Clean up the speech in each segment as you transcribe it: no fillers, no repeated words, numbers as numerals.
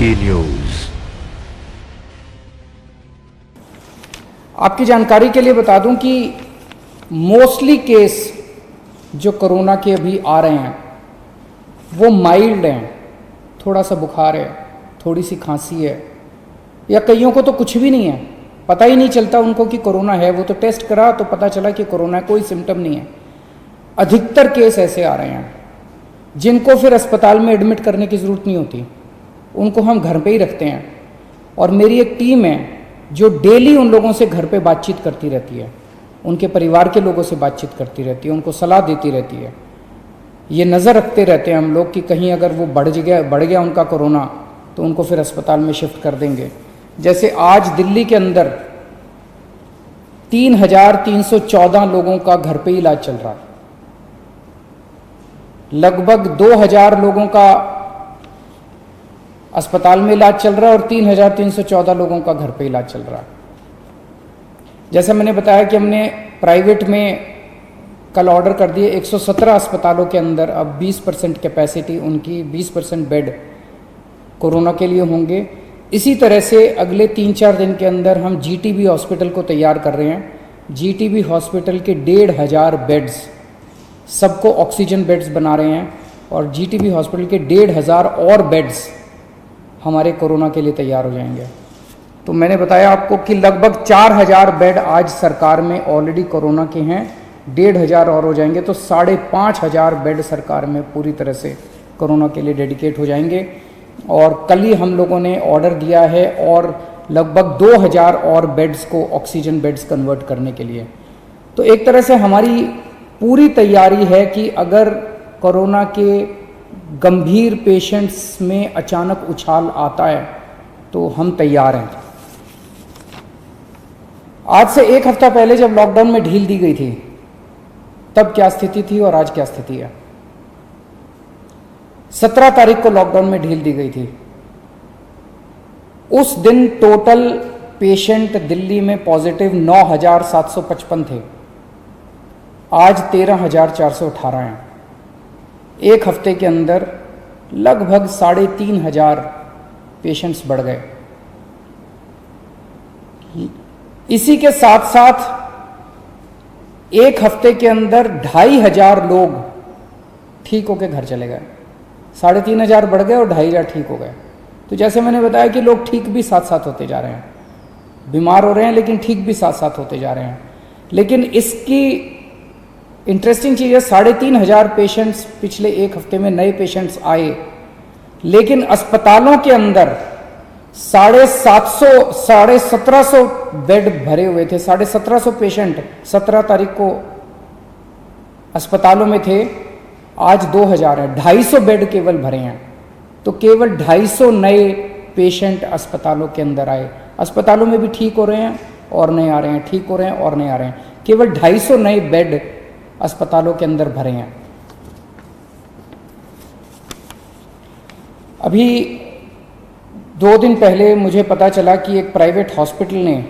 की न्यूज। आपकी जानकारी के लिए बता दूं कि मोस्टली केस जो कोरोना के अभी आ रहे हैं वो माइल्ड हैं, थोड़ा सा बुखार है, थोड़ी सी खांसी है, या कईयों को तो कुछ भी नहीं है, पता ही नहीं चलता उनको कि कोरोना है। वो तो टेस्ट करा तो पता चला कि कोरोना है, कोई सिम्टम नहीं है। अधिकतर केस ऐसे आ रहे हैं जिनको फिर अस्पताल में एडमिट करने की ज़रूरत नहीं होती, उनको हम घर पे ही रखते हैं। और मेरी एक टीम है जो डेली उन लोगों से घर पे बातचीत करती रहती है, उनके परिवार के लोगों से बातचीत करती रहती है, उनको सलाह देती रहती है। ये नज़र रखते रहते हैं हम लोग कि कहीं अगर वो बढ़ गया उनका कोरोना तो उनको फिर अस्पताल में शिफ्ट कर देंगे। जैसे आज दिल्ली के अंदर 3,314 लोगों का घर पे इलाज चल रहा है, लगभग 2,000 लोगों का अस्पताल में इलाज चल रहा है और 3,314 लोगों का घर पे इलाज चल रहा है। जैसे मैंने बताया कि हमने प्राइवेट में कल ऑर्डर कर दिए 117 अस्पतालों के अंदर अब 20% कैपेसिटी उनकी, 20% बेड कोरोना के लिए होंगे। इसी तरह से अगले 3-4 दिन के अंदर हम जीटीबी हॉस्पिटल को तैयार कर रहे हैं। जीटीबी हॉस्पिटल के 1,500 बेड्स, सबको ऑक्सीजन बेड्स बना रहे हैं और जीटीबी हॉस्पिटल के 1,500 और बेड्स हमारे कोरोना के लिए तैयार हो जाएंगे। तो मैंने बताया आपको कि लगभग 4,000 बेड आज सरकार में ऑलरेडी कोरोना के हैं, 1,500 और हो जाएंगे तो 5,500 बेड सरकार में पूरी तरह से कोरोना के लिए डेडिकेट हो जाएंगे। और कल ही हम लोगों ने ऑर्डर दिया है और लगभग 2,000 और बेड्स को ऑक्सीजन बेड्स कन्वर्ट करने के लिए। तो एक तरह से हमारी पूरी तैयारी है कि अगर कोरोना के गंभीर पेशेंट्स में अचानक उछाल आता है तो हम तैयार हैं। आज से एक हफ्ता पहले जब लॉकडाउन में ढील दी गई थी तब क्या स्थिति थी और आज क्या स्थिति है। 17 तारीख को लॉकडाउन में ढील दी गई थी। उस दिन टोटल पेशेंट दिल्ली में पॉजिटिव 9,755 थे, आज 13,418 हैं। एक हफ्ते के अंदर लगभग 3,500 पेशेंट्स बढ़ गए। इसी के साथ साथ एक हफ्ते के अंदर 2,500 लोग ठीक होकर घर चले गए। 3,500 बढ़ गए और 2,500 ठीक हो गए। तो जैसे मैंने बताया कि लोग ठीक भी साथ साथ होते जा रहे हैं, बीमार हो रहे हैं लेकिन ठीक भी साथ साथ होते जा रहे हैं। लेकिन इसकी इंटरेस्टिंग चीज़ है, 3,500 पेशेंट्स पिछले एक हफ्ते में नए पेशेंट्स आए, लेकिन अस्पतालों के अंदर 1,700 बेड भरे हुए थे। 1,750 पेशेंट 17 तारीख को अस्पतालों में थे, आज 2,000 है। 250 बेड केवल भरे हैं। तो केवल 250 नए पेशेंट अस्पतालों के अंदर आए। अस्पतालों में भी ठीक हो रहे हैं और नए आ रहे हैं, ठीक हो रहे हैं और नए आ रहे हैं। केवल 250 नए बेड अस्पतालों के अंदर भरे हैं। अभी 2 दिन पहले मुझे पता चला कि एक प्राइवेट हॉस्पिटल ने,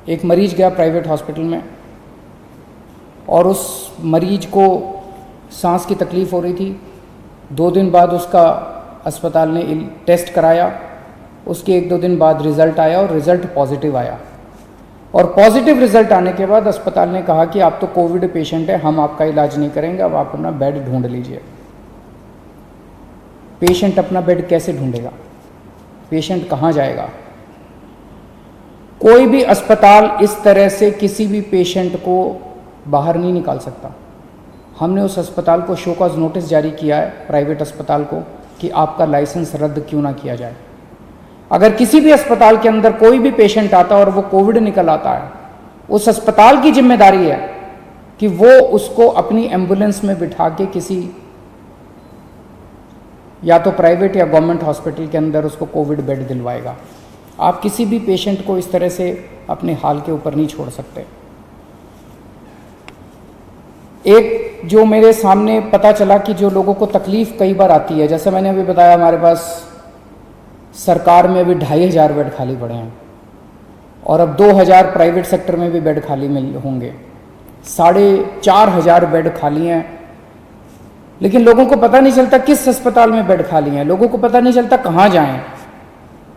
एक मरीज गया प्राइवेट हॉस्पिटल में और उस मरीज को सांस की तकलीफ़ हो रही थी। 2 दिन बाद उसका अस्पताल ने टेस्ट कराया, उसके 1-2 दिन बाद रिज़ल्ट आया और रिज़ल्ट पॉजिटिव आया। और पॉजिटिव रिज़ल्ट आने के बाद अस्पताल ने कहा कि आप तो कोविड पेशेंट है, हम आपका इलाज नहीं करेंगे, अब आप अपना बेड ढूंढ लीजिए। पेशेंट अपना बेड कैसे ढूंढेगा? पेशेंट कहाँ जाएगा? कोई भी अस्पताल इस तरह से किसी भी पेशेंट को बाहर नहीं निकाल सकता। हमने उस अस्पताल को शो कॉज नोटिस जारी किया है, प्राइवेट अस्पताल को, कि आपका लाइसेंस रद्द क्यों ना किया जाए। अगर किसी भी अस्पताल के अंदर कोई भी पेशेंट आता और वो कोविड निकल आता है, उस अस्पताल की जिम्मेदारी है कि वो उसको अपनी एम्बुलेंस में बिठा के किसी या तो प्राइवेट या गवर्नमेंट हॉस्पिटल के अंदर उसको कोविड बेड दिलवाएगा। आप किसी भी पेशेंट को इस तरह से अपने हाल के ऊपर नहीं छोड़ सकते। एक जो मेरे सामने पता चला कि जो लोगों को तकलीफ़ कई बार आती है, जैसे मैंने अभी बताया, हमारे पास सरकार में अभी 2,500 बेड खाली पड़े हैं और अब 2,000 प्राइवेट सेक्टर में भी बेड खाली होंगे। 4,500 बेड खाली हैं लेकिन लोगों को पता नहीं चलता किस अस्पताल में बेड खाली हैं, लोगों को पता नहीं चलता कहाँ जाएं।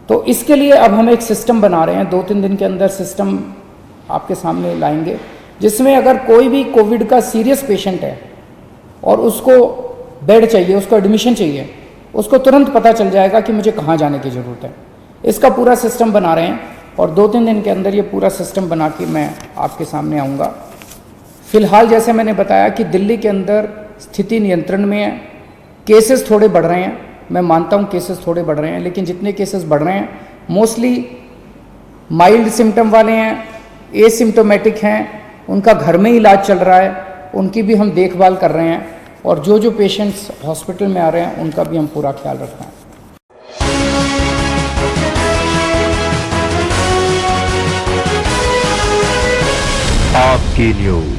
तो इसके लिए अब हम एक सिस्टम बना रहे हैं, 2-3 दिन के अंदर सिस्टम आपके सामने लाएंगे, जिसमें अगर कोई भी कोविड का सीरियस पेशेंट है और उसको बेड चाहिए, उसको एडमिशन चाहिए, उसको तुरंत पता चल जाएगा कि मुझे कहाँ जाने की ज़रूरत है। इसका पूरा सिस्टम बना रहे हैं और 2-3 दिन के अंदर ये पूरा सिस्टम बना के मैं आपके सामने आऊँगा। फिलहाल जैसे मैंने बताया कि दिल्ली के अंदर स्थिति नियंत्रण में है, केसेस थोड़े बढ़ रहे हैं, मैं मानता हूँ केसेस थोड़े बढ़ रहे हैं, लेकिन जितने केसेस बढ़ रहे हैं मोस्टली माइल्ड सिम्टम वाले हैं, एसिम्टोमेटिक हैं, उनका घर में इलाज चल रहा है, उनकी भी हम देखभाल कर रहे हैं और जो पेशेंट्स हॉस्पिटल में आ रहे हैं उनका भी हम पूरा ख्याल रख रहे हैं। आपकी न्यूज।